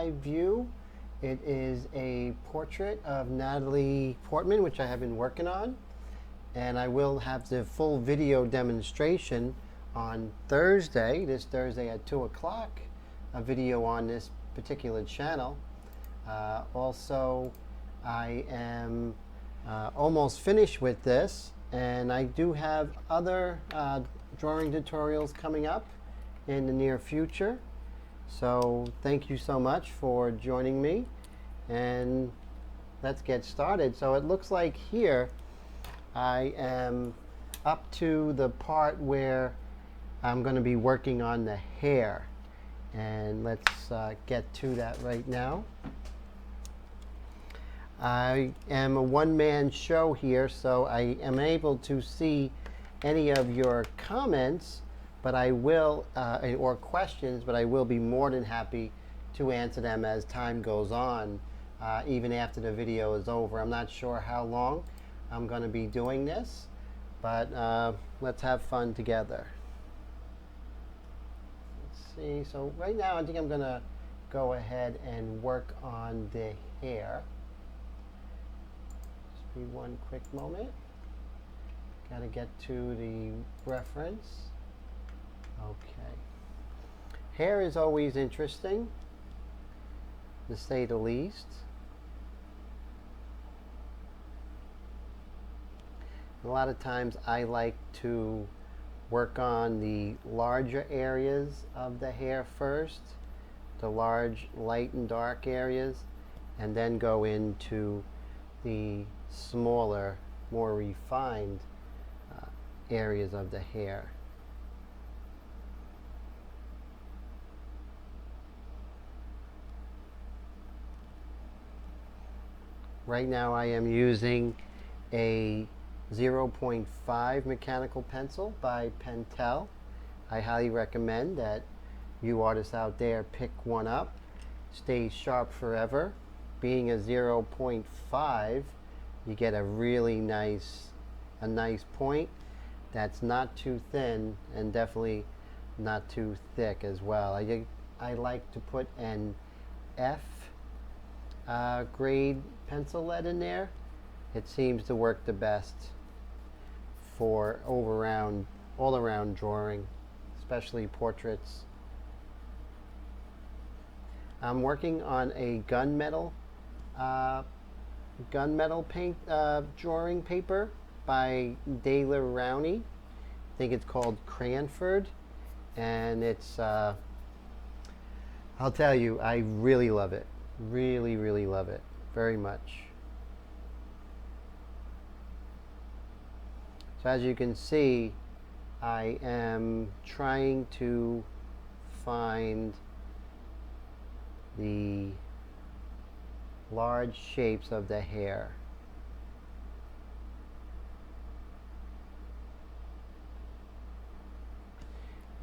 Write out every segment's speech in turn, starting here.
live view. It is a portrait of Natalie Portman, which I have been working on. And I will have the full video demonstration on Thursday, this Thursday at 2 o'clock, a video on this particular channel. Also, I am almost finished with this, and I do have other drawing tutorials coming up in the near future. So thank you so much for joining me, and let's get started. So it looks like here I am up to the part where I'm going to be working on the hair, and let's get to that right now. I am a one-man show here, so I am able to see any of your comments, but I will, or questions, but I will be more than happy to answer them as time goes on, even after the video is over. I'm not sure how long I'm going to be doing this, but let's have fun together. Let's see. So right now, I think I'm going to go ahead and work on the hair. Just be one quick moment. Got to get to the reference. Okay. Hair is always interesting, to say the least. A lot of times I like to work on the larger areas of the hair first, the large light and dark areas, and then go into the smaller, more refined areas of the hair. Right now I am using a 0.5 mechanical pencil by Pentel. I highly recommend that you artists out there pick one up. Stays sharp forever. Being a 0.5, you get a really nice point that's not too thin and definitely not too thick as well. I like to put an F grade pencil lead in there. It seems to work the best for all around drawing, especially portraits. I'm working on a gunmetal paint drawing paper by Daler Rowney. I think it's called Cranford, and it's I'll tell you, I really love it. Really love it very much. So as you can see, I am trying to find the large shapes of the hair.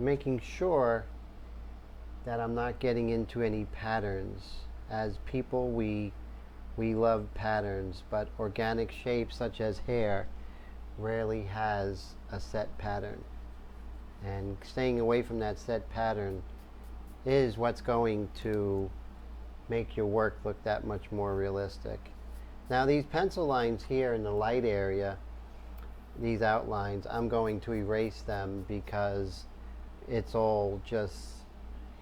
Making sure that I'm not getting into any patterns. As people, we love patterns, but organic shapes such as hair rarely has a set pattern, and staying away from that set pattern is what's going to make your work look that much more realistic. Now these pencil lines here in the light area, these outlines, I'm going to erase them because it's all just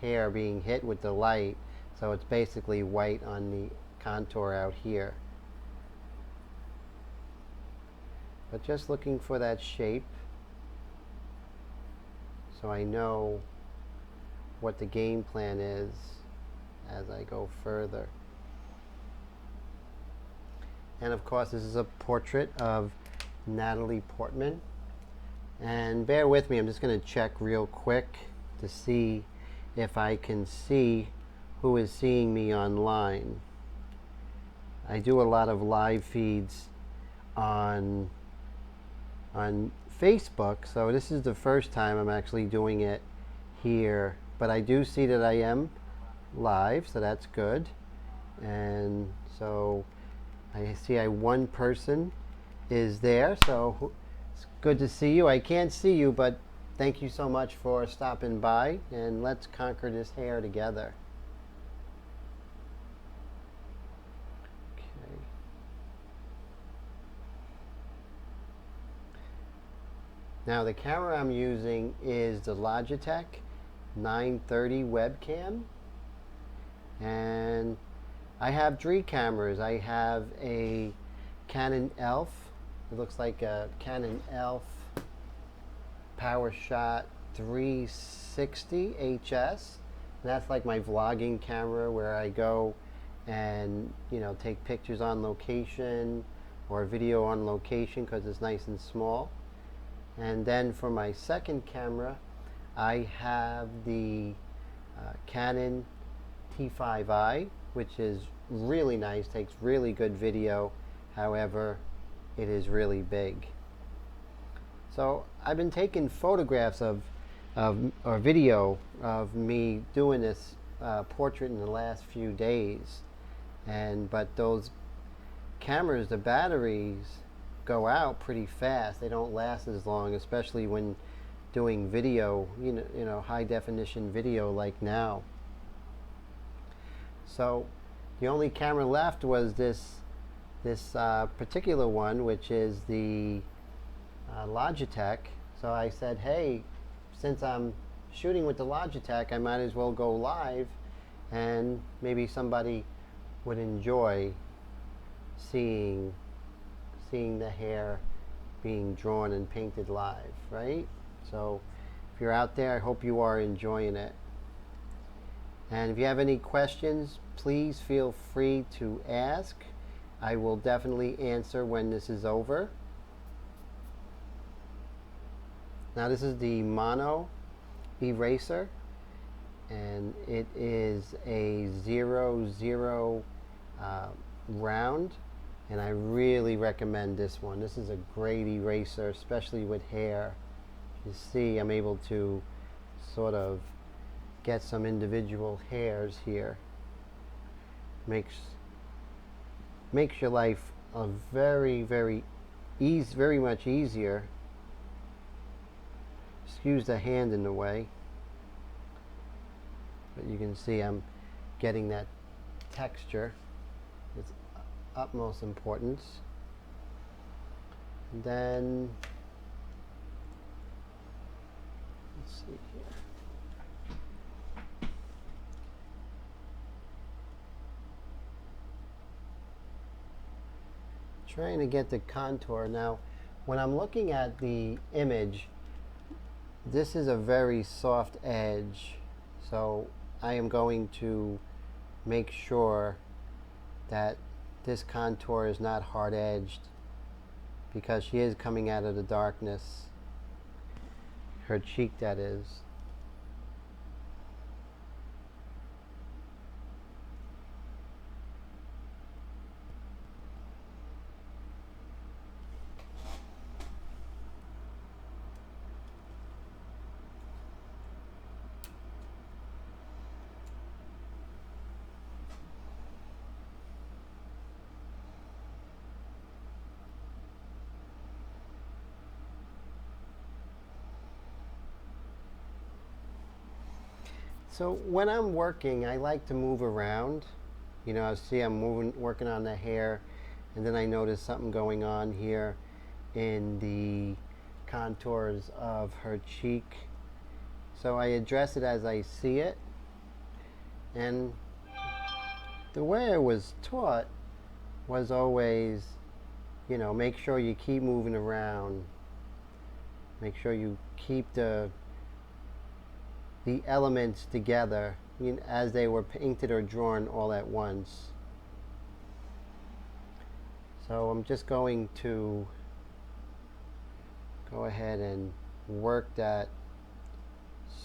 hair being hit with the light, so it's basically white on the contour out here. But just looking for that shape so I know what the game plan is as I go further. And of course, this is a portrait of Natalie Portman. And bear with me, I'm just going to check real quick to see if I can see who is seeing me online. I do a lot of live feeds on Facebook, so this is the first time I'm actually doing it here, but I do see that I am live, so that's good. And so I see one person is there, so it's good to see you. I can't see you, but thank you so much for stopping by, and let's conquer this hair together. Now the camera I'm using is the Logitech 930 webcam, and I have three cameras. I have a Canon ELPH. It looks like a Canon ELPH PowerShot 360 HS. That's like my vlogging camera where I go and take pictures on location or video on location because it's nice and small. And then for my second camera, I have the Canon T5i, which is really nice, takes really good video. However, it is really big. So I've been taking photographs or video of me doing this portrait in the last few days, but those cameras, the batteries go out pretty fast. They don't last as long, especially when doing video, high definition video like now. So the only camera left was this particular one, which is the Logitech. So I said, hey, since I'm shooting with the Logitech, I might as well go live, and maybe somebody would enjoy seeing the hair being drawn and painted live, right? So if you're out there, I hope you are enjoying it. And if you have any questions, please feel free to ask. I will definitely answer when this is over. Now this is the mono eraser, and it is a 00 round, and I really recommend this one. This is a great eraser, especially with hair. You see, I'm able to sort of get some individual hairs here. Makes your life a very much easier. Excuse the hand in the way, but you can see I'm getting that texture. It's utmost importance. And then let's see here. Trying to get the contour. Now when I'm looking at the image, this is a very soft edge, so I am going to make sure that this contour is not hard edged, because she is coming out of the darkness, her cheek that is. So when I'm working, I like to move around. I see I'm working on the hair, and then I notice something going on here in the contours of her cheek. So I address it as I see it. And the way I was taught was always, make sure you keep moving around. Make sure you keep the elements together, as they were painted or drawn all at once. So I'm just going to go ahead and work that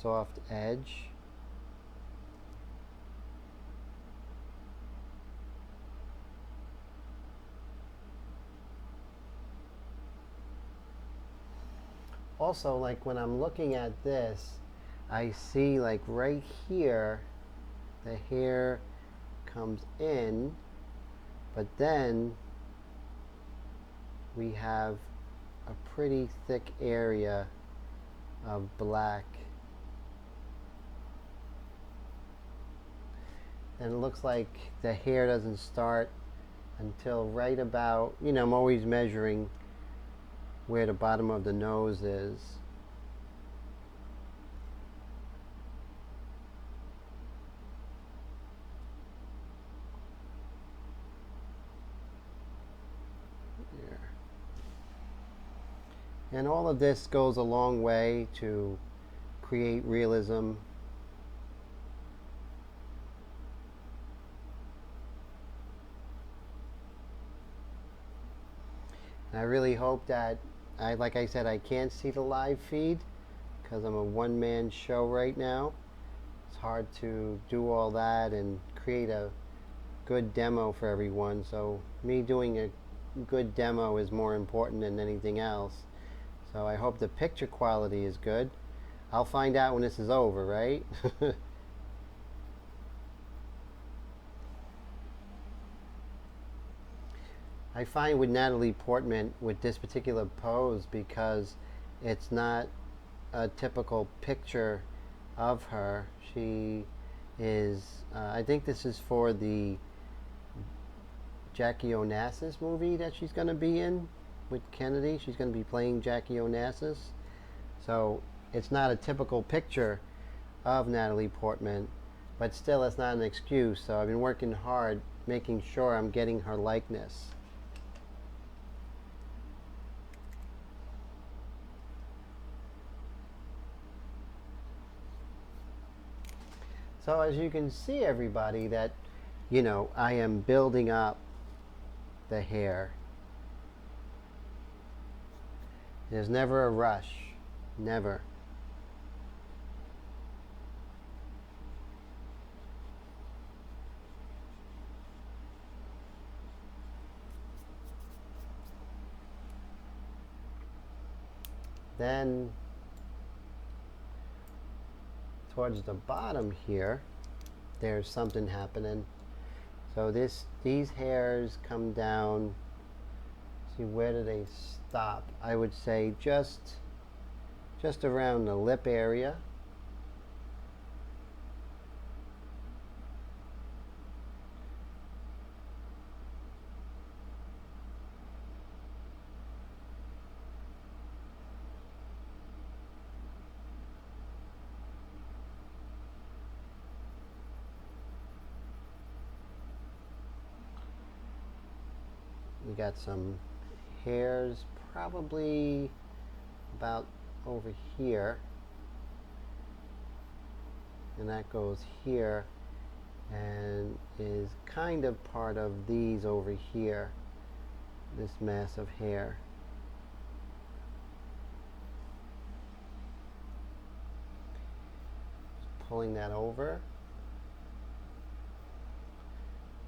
soft edge. Also, like when I'm looking at this, I see like right here, the hair comes in, but then we have a pretty thick area of black. And it looks like the hair doesn't start until right about, I'm always measuring where the bottom of the nose is. There. And all of this goes a long way to create realism. And I really hope that, like I said, I can't see the live feed because I'm a one-man show right now. It's hard to do all that and create a good demo for everyone. So me doing a good demo is more important than anything else. So I hope the picture quality is good. I'll find out when this is over, right? I find with Natalie Portman, with this particular pose, because it's not a typical picture of her. She is, I think this is for the Jackie Onassis movie that she's going to be in with Kennedy. She's going to be playing Jackie Onassis. So it's not a typical picture of Natalie Portman, but still it's not an excuse. So I've been working hard making sure I'm getting her likeness. So as you can see, everybody, that, you know, I am building up the hair. There's never a rush. Never. Then towards the bottom here, there's something happening. So these hairs come down. See, where do they stop? I would say just around the lip area. We got some hairs probably about over here, and that goes here and is kind of part of these over here, this mass of hair. Just pulling that over.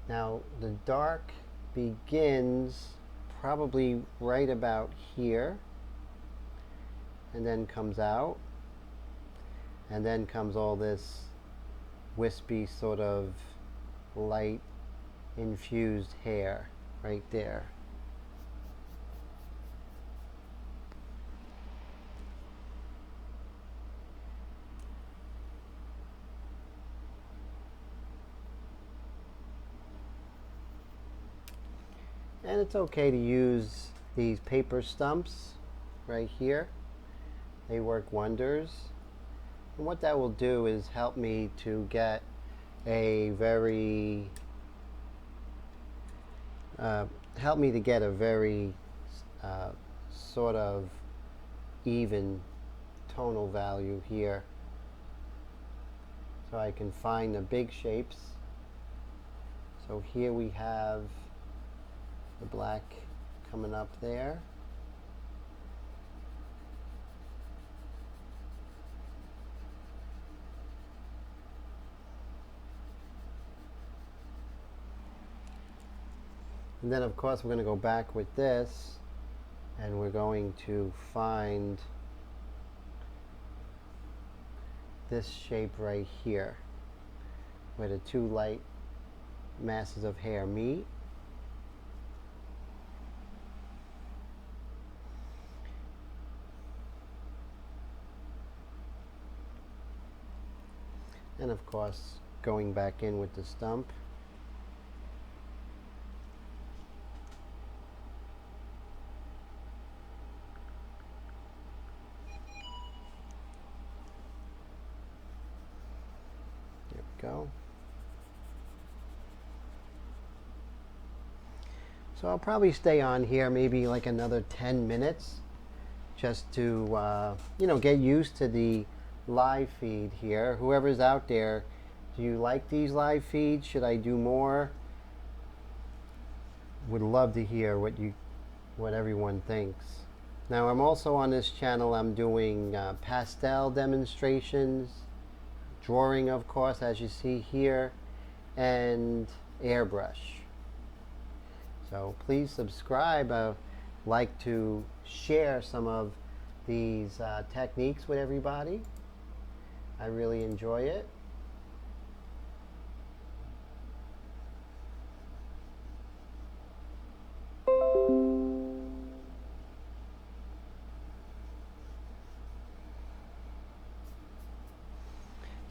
Now the dark begins probably right about here and then comes out, and then comes all this wispy sort of light infused hair right there. And it's okay to use these paper stumps right here. They work wonders. And what that will do is help me to get a very sort of even tonal value here, so I can find the big shapes. So here we have the black coming up there. And then of course we're going to go back with this, and we're going to find this shape right here where the two light masses of hair meet. And of course going back in with the stump. go. So I'll probably stay on here maybe like another 10 minutes just to, get used to the live feed here. Whoever's out there, do you like these live feeds? Should I do more? Would love to hear what everyone thinks. Now I'm also on this channel, I'm doing pastel demonstrations, drawing of course as you see here, and airbrush. So please subscribe. I'd like to share some of these techniques with everybody. I really enjoy it.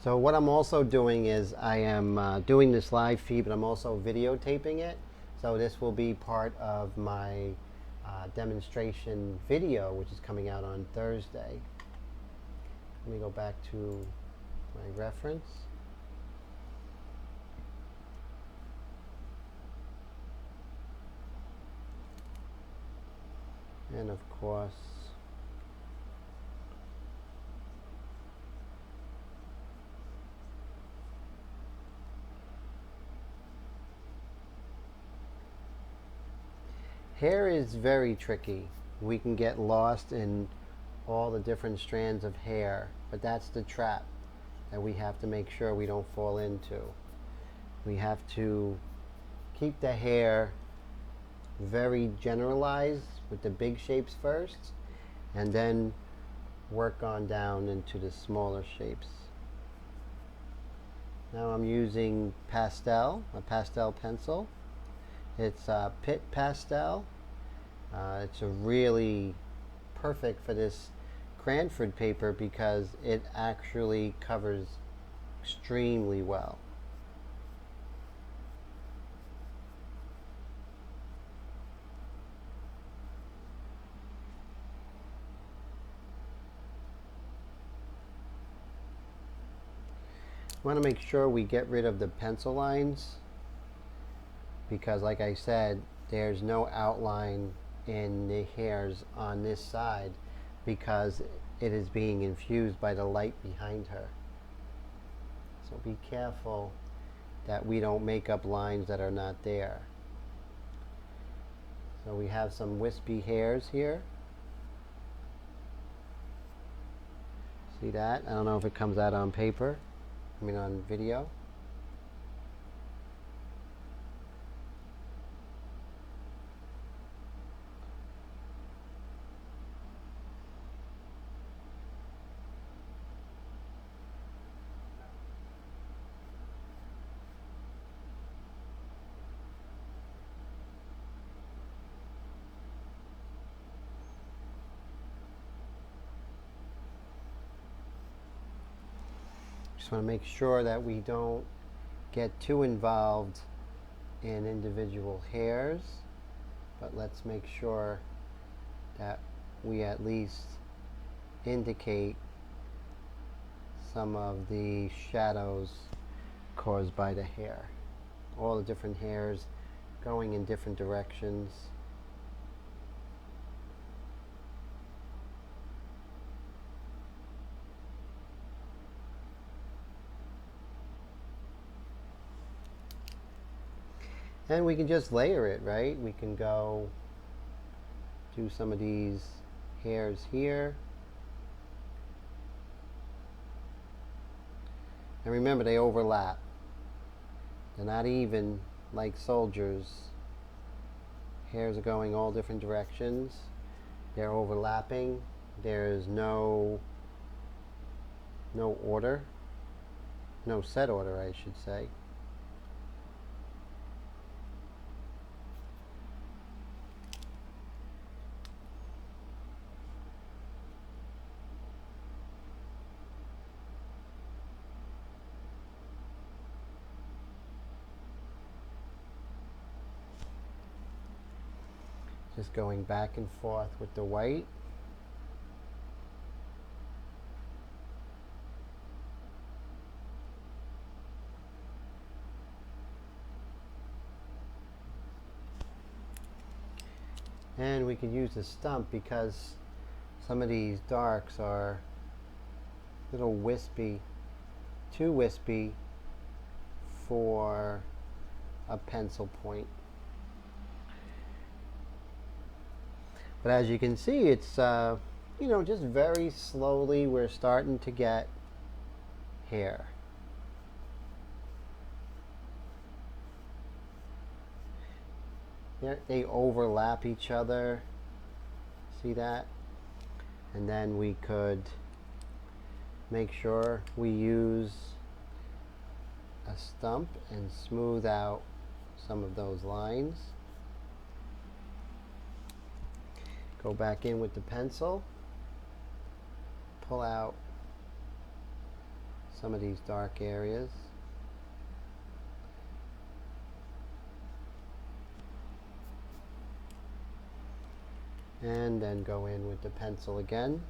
So what I'm also doing is I am doing this live feed, but I'm also videotaping it. So this will be part of my demonstration video, which is coming out on Thursday. Let me go back to my reference. And of course, hair is very tricky. We can get lost in all the different strands of hair, but that's the trap that we have to make sure we don't fall into. We have to keep the hair very generalized with the big shapes first, and then work on down into the smaller shapes. Now I'm using a pastel pencil. It's Pit Pastel. It's a really perfect for this Cranford paper because it actually covers extremely well. We want to make sure we get rid of the pencil lines because, like I said, there's no outline in the hairs on this side because it is being infused by the light behind her. So be careful that we don't make up lines that are not there. So we have some wispy hairs here. See that? I don't know if it comes out on paper. I mean on video. Just want to make sure that we don't get too involved in individual hairs, but let's make sure that we at least indicate some of the shadows caused by the hair. All the different hairs going in different directions. And we can just layer it, right? We can go do some of these hairs here. And remember, they overlap. They're not even like soldiers. Hairs are going all different directions. They're overlapping. There's no order. No set order, I should say. Just going back and forth with the white. And we could use the stump because some of these darks are a little wispy, too wispy for a pencil point. But as you can see, it's just very slowly we're starting to get hair. They overlap each other. See that? And then we could make sure we use a stump and smooth out some of those lines. Go back in with the pencil, pull out some of these dark areas. And then go in with the pencil again.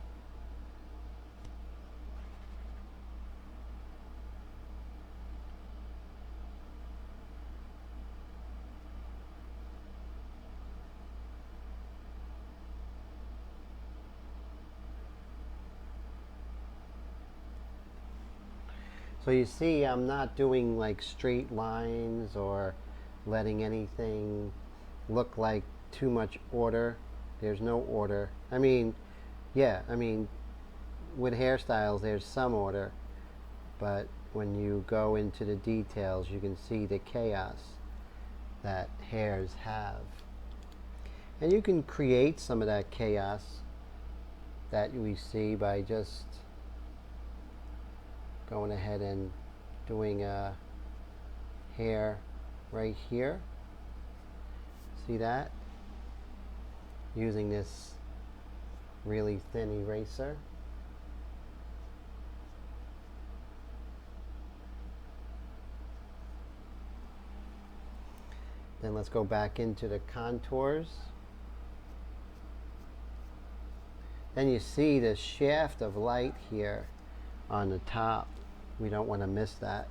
So you see, I'm not doing like straight lines or letting anything look like too much order. There's no order. I mean, with hairstyles, there's some order, but when you go into the details, you can see the chaos that hairs have. And you can create some of that chaos that we see by just going ahead and doing a hair right here. See that? Using this really thin eraser. Then let's go back into the contours. Then you see the shaft of light here on the top. We don't want to miss that.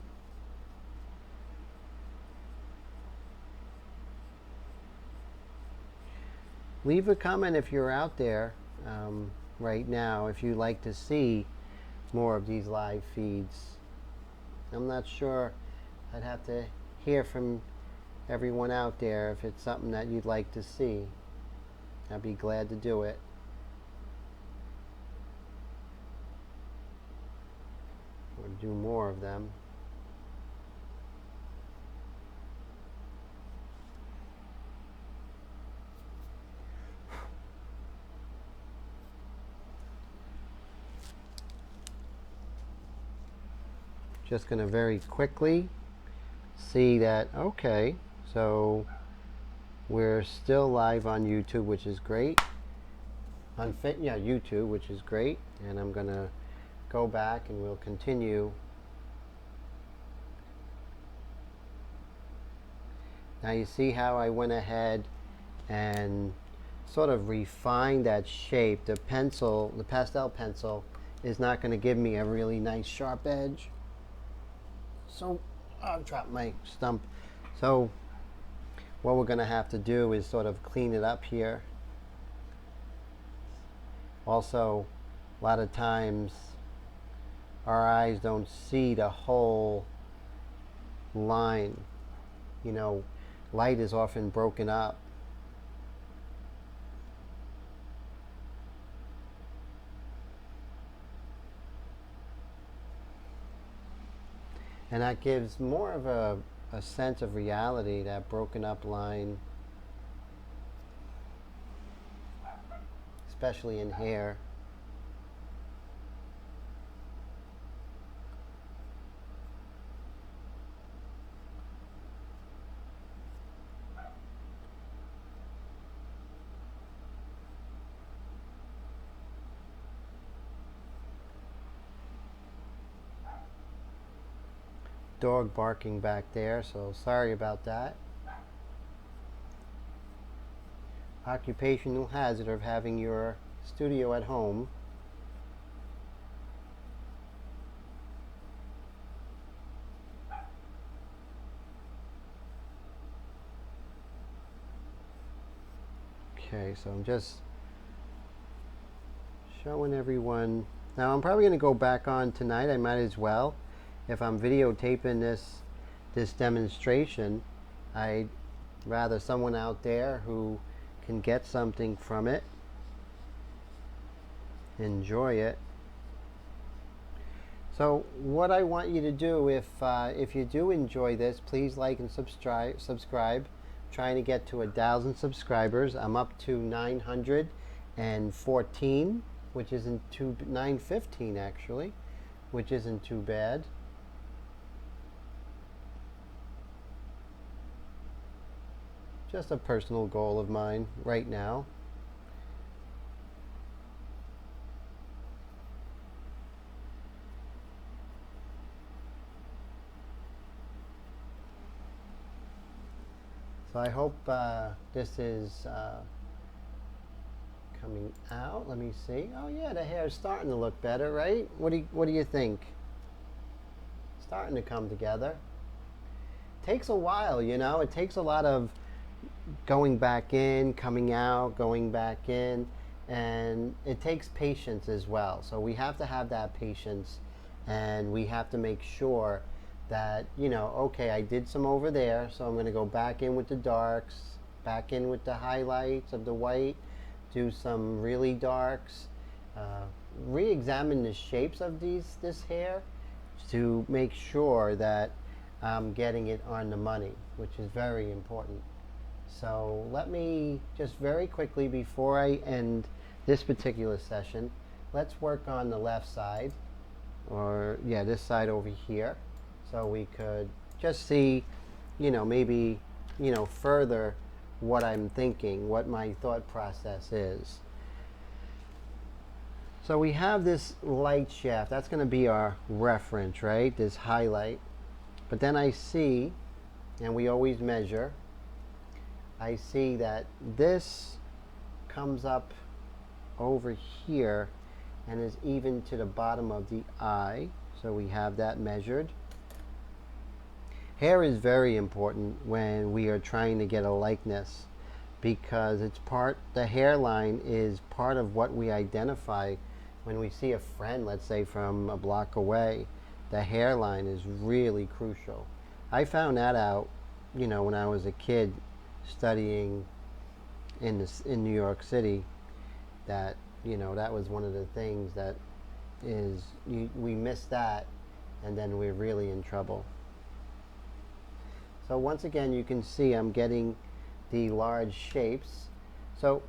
Leave a comment if you're out there right now, if you'd like to see more of these live feeds. I'm not sure. I'd have to hear from everyone out there if it's something that you'd like to see. I'd be glad to do it. Or do more of them. Just going to very quickly see that, okay, so we're still live on YouTube, which is great. On YouTube, which is great. And I'm going to go back and we'll continue. Now you see how I went ahead and sort of refined that shape. The pastel pencil is not going to give me a really nice sharp edge. So I've dropped my stump. So what we're going to have to do is sort of clean it up here. Also, a lot of times our eyes don't see the whole line. Light is often broken up. And that gives more of a sense of reality, that broken up line, especially in hair. Dog barking back there, so sorry about that. Occupational hazard of having your studio at home. Okay, so I'm just showing everyone. Now I'm probably going to go back on tonight. I might as well. If I'm videotaping this demonstration, I'd rather someone out there who can get something from it, enjoy it. So what I want you to do, if you do enjoy this, please like and subscribe. Trying to get to 1,000 subscribers. I'm up to 914, which isn't too 915 actually, which isn't too bad. Just a personal goal of mine right now. So I hope this is coming out. Let me see. Oh yeah, the hair is starting to look better, right? What do you think? Starting to come together. Takes a while, you know. It takes a lot of going back in, coming out, going back in, and it takes patience as well. So we have to have that patience, and we have to make sure that, you know, okay, I did some over there, so I'm going to go back in with the darks, back in with the highlights of the white, do some really darks, re-examine the shapes of this hair to make sure that I'm getting it on the money, which is very important. So let me just very quickly, before I end this particular session, let's work on the left side, or yeah, this side over here. So we could just see, you know, maybe, you know, further what I'm thinking, what my thought process is. So we have this light shaft. That's going to be our reference, right? This highlight. But then I see, and we always measure, I see that this comes up over here and is even to the bottom of the eye. So we have that measured. Hair is very important when we are trying to get a likeness, because the hairline is part of what we identify when we see a friend, let's say from a block away. The hairline is really crucial. I found that out, you know, when I was a kid studying in New York City, that, you know, that was one of the things that we miss that, and then we're really in trouble. So once again, you can see I'm getting the large shapes. So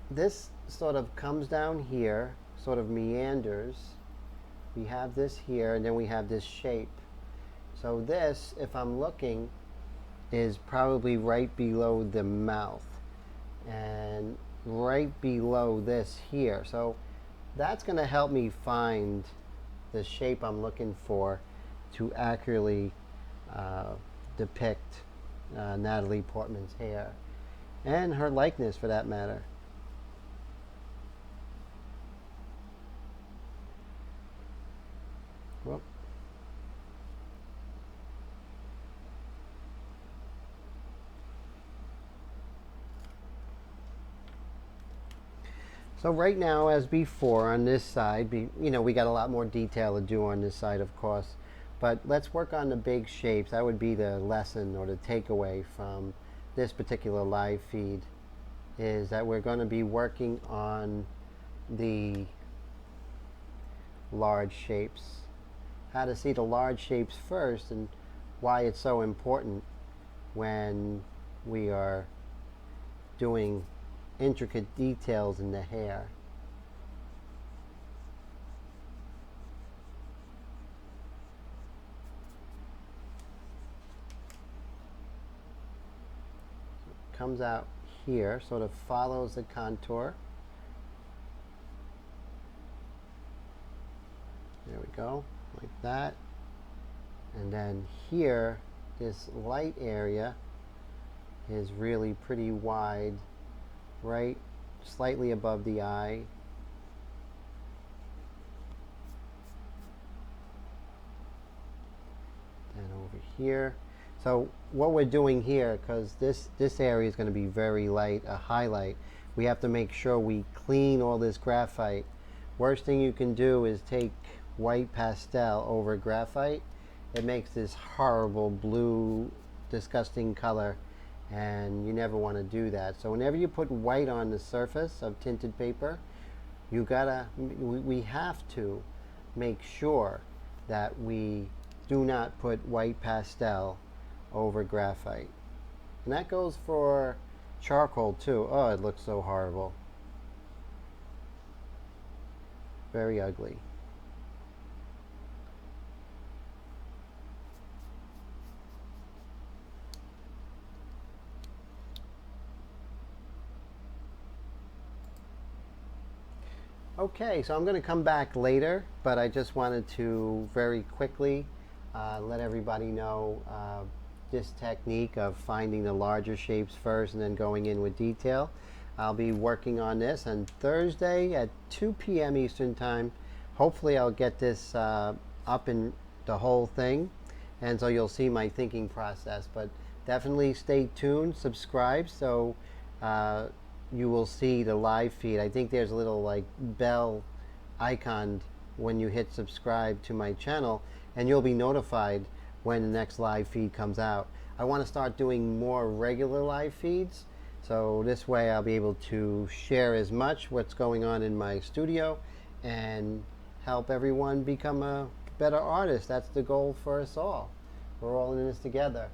this sort of comes down here, sort of meanders. We have this here, and then we have this shape. So this, if I'm looking, is probably right below the mouth and right below this here. So that's going to help me find the shape I'm looking for to accurately depict Natalie Portman's hair, and her likeness for that matter. Whoop. So right now, as before, on this side, you know, we got a lot more detail to do on this side, of course. But let's work on the big shapes. That would be the lesson or the takeaway from this particular live feed, is that we're going to be working on the large shapes. How to see the large shapes first, and why it's so important when we are doing intricate details in the hair. Comes out here, sort of follows the contour. There we go, like that. And then here, this light area is really pretty wide, right slightly above the eye. And over here. So what we're doing here, because this area is going to be very light, a highlight, we have to make sure we clean all this graphite. Worst thing you can do is take white pastel over graphite. It makes this horrible blue, disgusting color, and you never want to do that. So whenever you put white on the surface of tinted paper, we have to make sure that we do not put white pastel over graphite. And that goes for charcoal too. Oh, it looks so horrible. Very ugly. Okay, so I'm going to come back later, but I just wanted to very quickly let everybody know this technique of finding the larger shapes first and then going in with detail. I'll be working on this on Thursday at 2 p.m. Eastern Time. Hopefully I'll get this up in the whole thing, and so you'll see my thinking process. But definitely stay tuned, subscribe, so you will see the live feed. I think there's a little like bell icon when you hit subscribe to my channel, and you'll be notified when the next live feed comes out. I want to start doing more regular live feeds, so this way I'll be able to share as much what's going on in my studio and help everyone become a better artist. That's the goal for us all. We're all in this together.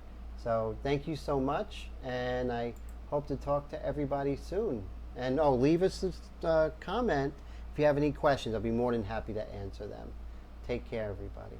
So thank you so much, and I hope to talk to everybody soon. And leave us a comment if you have any questions. I'll be more than happy to answer them. Take care, everybody.